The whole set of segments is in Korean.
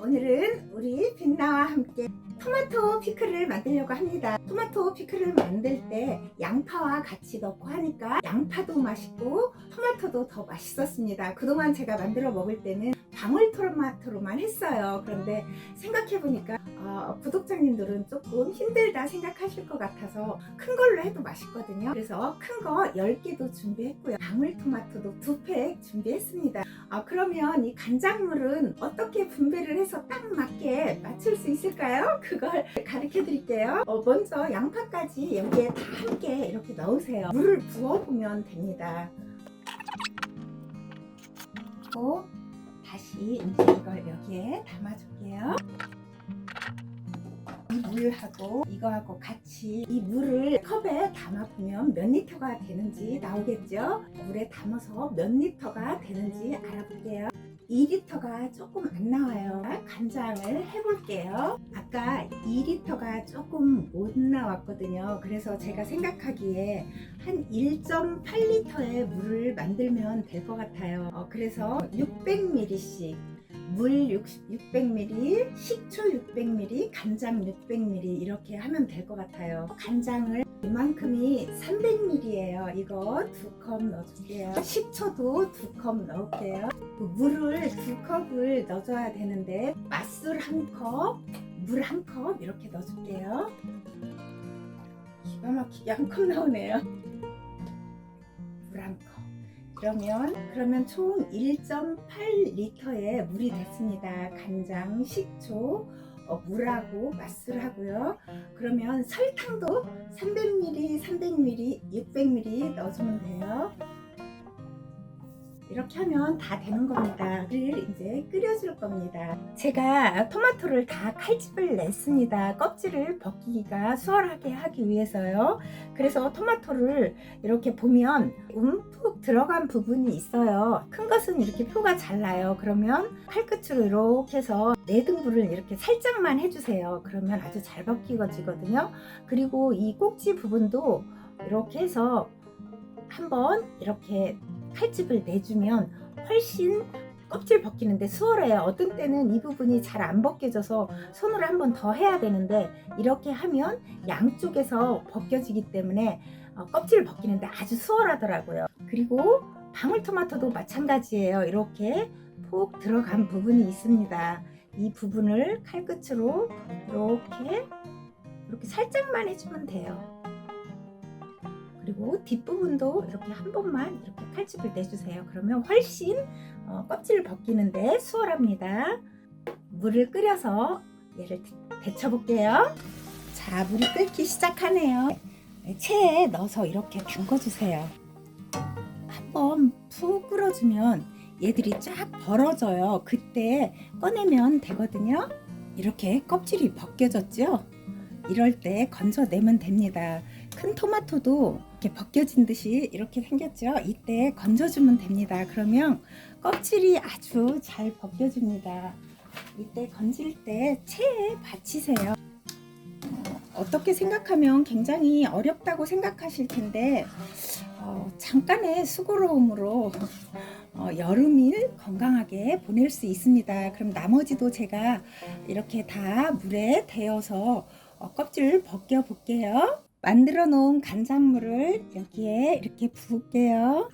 오늘은 우리 빛나와 함께 토마토 피클을 만들려고 합니다. 토마토 피클을 만들 때 양파와 같이 넣고 하니까 양파도 맛있고 토마토도 더 맛있었습니다. 그동안 제가 만들어 먹을 때는 방울토마토로만 했어요. 그런데 생각해보니까 구독자님들은 조금 힘들다 생각하실 것 같아서 큰 걸로 해도 맛있거든요. 그래서 큰 거 10개도 준비했고요. 방울토마토도 2팩 준비했습니다. 그러면 이 간장물은 어떻게 분배를 해서 딱 맞게 맞출 수 있을까요? 그걸 가르쳐 드릴게요. 먼저 양파까지 여기에 다 함께 이렇게 넣으세요. 물을 부어보면 됩니다. 그리고 다시 이제 이걸 여기에 담아줄게요. 이 물하고 이거하고 같이 이 물을 컵에 담아보면 몇 리터가 되는지 나오겠죠? 물에 담아서 몇 리터가 되는지 알아볼게요. 2리터가 조금 안 나와요. 간장을 해볼게요. 아까 2리터가 조금 못 나왔거든요. 그래서 제가 생각하기에 한 1.8리터의 물을 만들면 될 것 같아요. 그래서 600ml씩 물 600ml, 식초 600ml, 간장 600ml 이렇게 하면 될 것 같아요. 간장을 이만큼이 300ml예요. 이거 2컵 넣어줄게요. 식초도 2컵 넣을게요. 물을 2컵을 넣어줘야 되는데 맛술 1컵, 물 1컵 이렇게 넣어줄게요. 기가 막히게 1컵 나오네요. 물 1컵. 그러면 총 1.8리터의 물이 됐습니다. 간장, 식초, 물하고 맛술하고요. 그러면 설탕도 300ml, 300ml, 600ml 넣어주면 돼요. 이렇게 하면 다 되는 겁니다. 를 이제 끓여줄 겁니다. 제가 토마토를 다 칼집을 냈습니다. 껍질을 벗기기가 수월하게 하기 위해서요. 그래서 토마토를 이렇게 보면 움푹 들어간 부분이 있어요. 큰 것은 이렇게 표가 잘 나요. 그러면 칼끝으로 이렇게 해서 내등분을 이렇게 살짝만 해주세요. 그러면 아주 잘 벗기거든요. 그리고 이 꼭지 부분도 이렇게 해서 한번 이렇게 칼집을 내주면 훨씬 껍질 벗기는데 수월해요. 어떤 때는 이 부분이 잘 안 벗겨져서 손으로 한 번 더 해야 되는데 이렇게 하면 양쪽에서 벗겨지기 때문에 껍질을 벗기는데 아주 수월하더라고요. 그리고 방울토마토도 마찬가지예요. 이렇게 푹 들어간 부분이 있습니다. 이 부분을 칼끝으로 이렇게 살짝만 해주면 돼요. 그리고 뒷부분도 이렇게 한 번만 이렇게 칼집을 내주세요. 그러면 훨씬 껍질을 벗기는데 수월합니다. 물을 끓여서 얘를 데쳐 볼게요. 자, 물이 끓기 시작하네요. 체에 넣어서 이렇게 담궈주세요. 한번 푹 끓여주면 얘들이 쫙 벌어져요. 그때 꺼내면 되거든요. 이렇게 껍질이 벗겨졌죠? 이럴 때 건져내면 됩니다. 큰 토마토도 이렇게 벗겨진 듯이 이렇게 생겼죠? 이때 건져주면 됩니다. 그러면 껍질이 아주 잘 벗겨집니다. 이때 건질 때 체에 받치세요. 어떻게 생각하면 굉장히 어렵다고 생각하실 텐데 잠깐의 수고로움으로 여름일 건강하게 보낼 수 있습니다. 그럼 나머지도 제가 이렇게 다 물에 데워서 껍질을 벗겨 볼게요. 만들어 놓은 간장물을 여기에 이렇게 부을게요.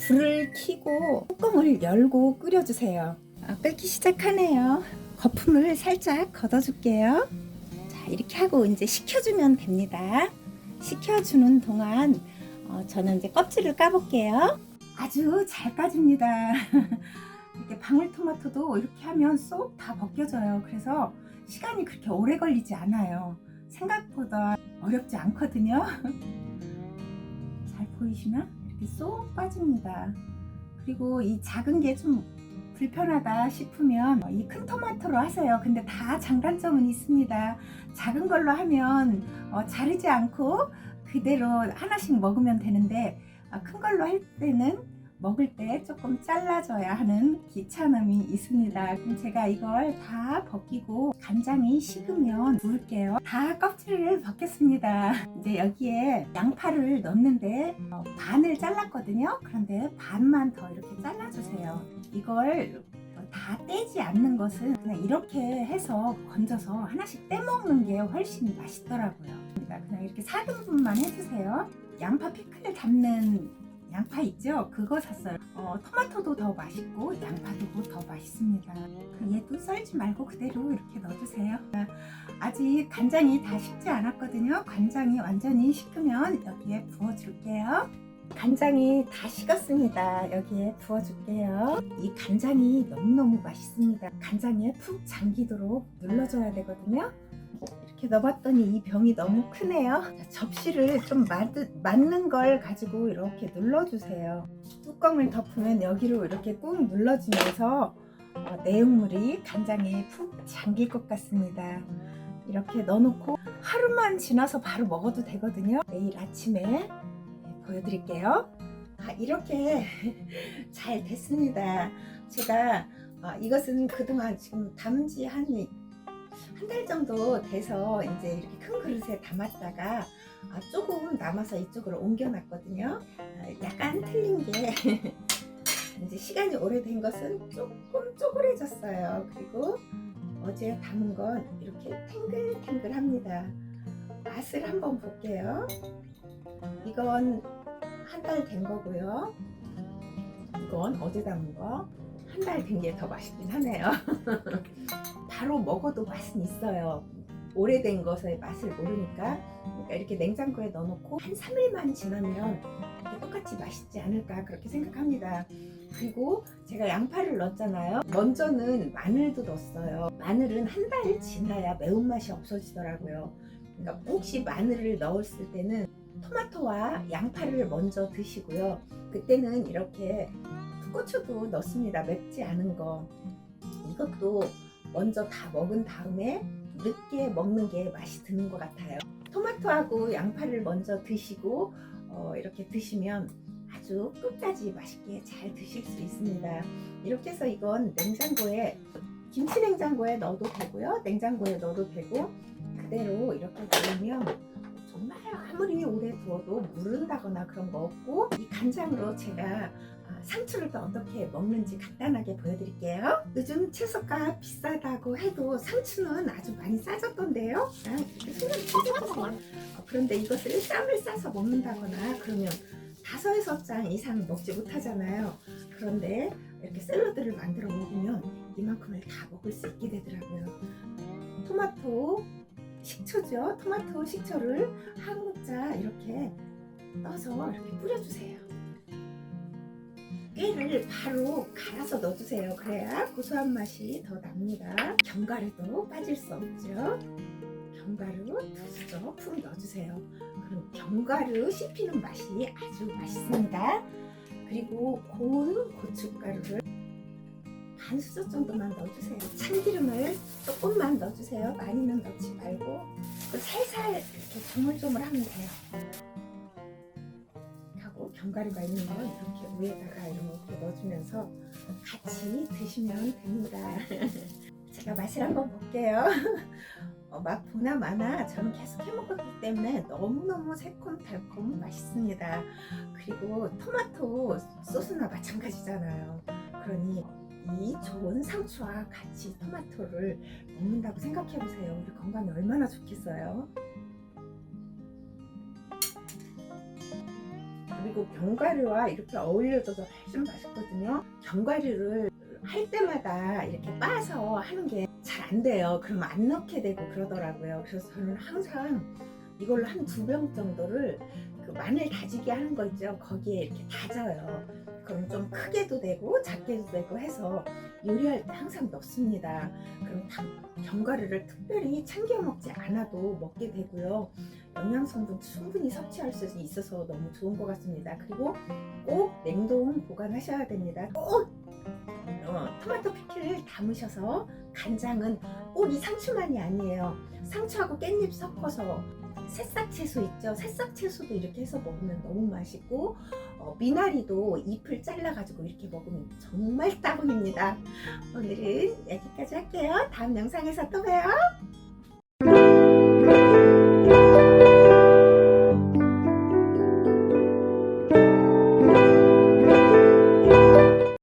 불을 켜고 뚜껑을 열고 끓여주세요. 끓기 시작하네요. 거품을 살짝 걷어줄게요. 자, 이렇게 하고 이제 식혀주면 됩니다. 식혀주는 동안 저는 이제 껍질을 까볼게요. 아주 잘 까집니다. 이렇게 방울토마토도 이렇게 하면 쏙 다 벗겨져요. 그래서 시간이 그렇게 오래 걸리지 않아요. 생각보다 어렵지 않거든요. 잘 보이시나? 이렇게 쏙 빠집니다. 그리고 이 작은 게 좀 불편하다 싶으면 이 큰 토마토로 하세요. 근데 다 장단점은 있습니다. 작은 걸로 하면 자르지 않고 그대로 하나씩 먹으면 되는데 큰 걸로 할 때는 먹을 때 조금 잘라줘야 하는 귀찮음이 있습니다. 그럼 제가 이걸 다 벗기고 간장이 식으면 부을게요. 다 껍질을 벗겼습니다. 이제 여기에 양파를 넣는데 반을 잘랐거든요. 그런데 반만 더 이렇게 잘라주세요. 이걸 다 떼지 않는 것은 그냥 이렇게 해서 건져서 하나씩 떼먹는 게 훨씬 맛있더라고요. 그냥 이렇게 4등분만 해주세요. 양파 피클 담는 양파 있죠? 그거 샀어요. 토마토도 더 맛있고 양파도 더 맛있습니다. 얘도 썰지 말고 그대로 이렇게 넣어주세요. 아직 간장이 다 식지 않았거든요. 간장이 완전히 식으면 여기에 부어줄게요. 간장이 다 식었습니다. 여기에 부어줄게요. 이 간장이 너무너무 맛있습니다. 간장에 푹 잠기도록 눌러줘야 되거든요. 이렇게 넣어봤더니 이 병이 너무 크네요. 접시를 좀 맞는 걸 가지고 이렇게 눌러주세요. 뚜껑을 덮으면 여기로 이렇게 꾹 눌러주면서 내용물이 간장에 푹 잠길 것 같습니다. 이렇게 넣어놓고 하루만 지나서 바로 먹어도 되거든요. 내일 아침에 보여드릴게요. 이렇게 잘 됐습니다. 제가 이것은 그동안 지금 담은 지 한 달 정도 돼서 이제 이렇게 큰 그릇에 담았다가 조금 남아서 이쪽으로 옮겨놨거든요. 약간 틀린 게 이제 시간이 오래된 것은 조금 쪼그래졌어요. 그리고 어제 담은 건 이렇게 탱글탱글합니다. 맛을 한번 볼게요. 이건 한 달 된 거고요. 이건 어제 담은 거. 한 달 된 게 더 맛있긴 하네요. 바로 먹어도 맛은 있어요. 오래된 것의 맛을 모르니까. 그러니까 이렇게 냉장고에 넣어놓고 한 3일만 지나면 이렇게 똑같이 맛있지 않을까 그렇게 생각합니다. 그리고 제가 양파를 넣었잖아요. 먼저는 마늘도 넣었어요. 마늘은 한 달 지나야 매운맛이 없어지더라고요. 그러니까 혹시 마늘을 넣었을 때는 토마토와 양파를 먼저 드시고요. 그때는 이렇게 고추도 넣습니다. 맵지 않은 거. 이것도 먼저 다 먹은 다음에 늦게 먹는 게 맛이 드는 것 같아요. 토마토하고 양파를 먼저 드시고 이렇게 드시면 아주 끝까지 맛있게 잘 드실 수 있습니다. 이렇게 해서 이건 냉장고에, 김치 냉장고에 넣어도 되고요. 냉장고에 넣어도 되고 그대로 이렇게 넣으면 정말 아무리 오래 두어도 무른다거나 그런 거 없고, 이 간장으로 제가 상추를 또 어떻게 먹는지 간단하게 보여드릴게요. 요즘 채소가 비싸다고 해도 상추는 아주 많이 싸졌던데요. 이렇게 손을 펴주세요. 그런데 이것을 쌈을 싸서 먹는다거나 그러면 5-6장 이상 먹지 못하잖아요. 그런데 이렇게 샐러드를 만들어 먹으면 이만큼을 다 먹을 수 있게 되더라고요. 토마토 식초죠. 토마토 식초를 한 국자 이렇게 떠서 이렇게 뿌려주세요. 깨를 바로 갈아서 넣어주세요. 그래야 고소한 맛이 더 납니다. 견과류도 빠질 수 없죠. 견과류 2수저 푹 넣어주세요. 그럼 견과류 씹히는 맛이 아주 맛있습니다. 그리고 고운 고춧가루를 반 수저 정도만 넣어주세요. 참기름을 조금만 넣어주세요. 많이는 넣지 말고 살살 이렇게 조물조물 하면 돼요. 하고 견과류가 있는 건 이렇게 위에다가 이렇게 넣어주면서 같이 드시면 됩니다. 제가 맛을 한번 볼게요. 맛 보나 마나 저는 계속 해먹었기 때문에 너무너무 새콤달콤 맛있습니다. 그리고 토마토 소스나 마찬가지잖아요. 그러니 이 좋은 상추와 같이 토마토를 먹는다고 생각해보세요. 우리 건강에 얼마나 좋겠어요. 그리고 견과류와 이렇게 어울려져서 훨씬 맛있거든요. 견과류를 할 때마다 이렇게 빻아서 하는 게 잘 안 돼요. 그러면 안 넣게 되고 그러더라고요. 그래서 저는 항상 이걸로 한 2병 정도를 그 마늘 다지기 하는 거 있죠. 거기에 이렇게 다져요. 그럼 좀 크게도 되고 작게도 되고 해서 요리할 때 항상 넣습니다. 그럼 견과류를 특별히 챙겨 먹지 않아도 먹게 되고요. 영양성분 충분히 섭취할 수 있어서 너무 좋은 것 같습니다. 그리고 꼭 냉동 보관하셔야 됩니다. 꼭 토마토 피클을 담으셔서, 간장은 꼭 이 상추만이 아니에요. 상추하고 깻잎 섞어서 새싹 채소 있죠. 새싹 채소도 이렇게 해서 먹으면 너무 맛있고, 미나리도 잎을 잘라가지고 이렇게 먹으면 정말 따봉입니다. 오늘은 여기까지 할게요. 다음 영상에서 또 봬요.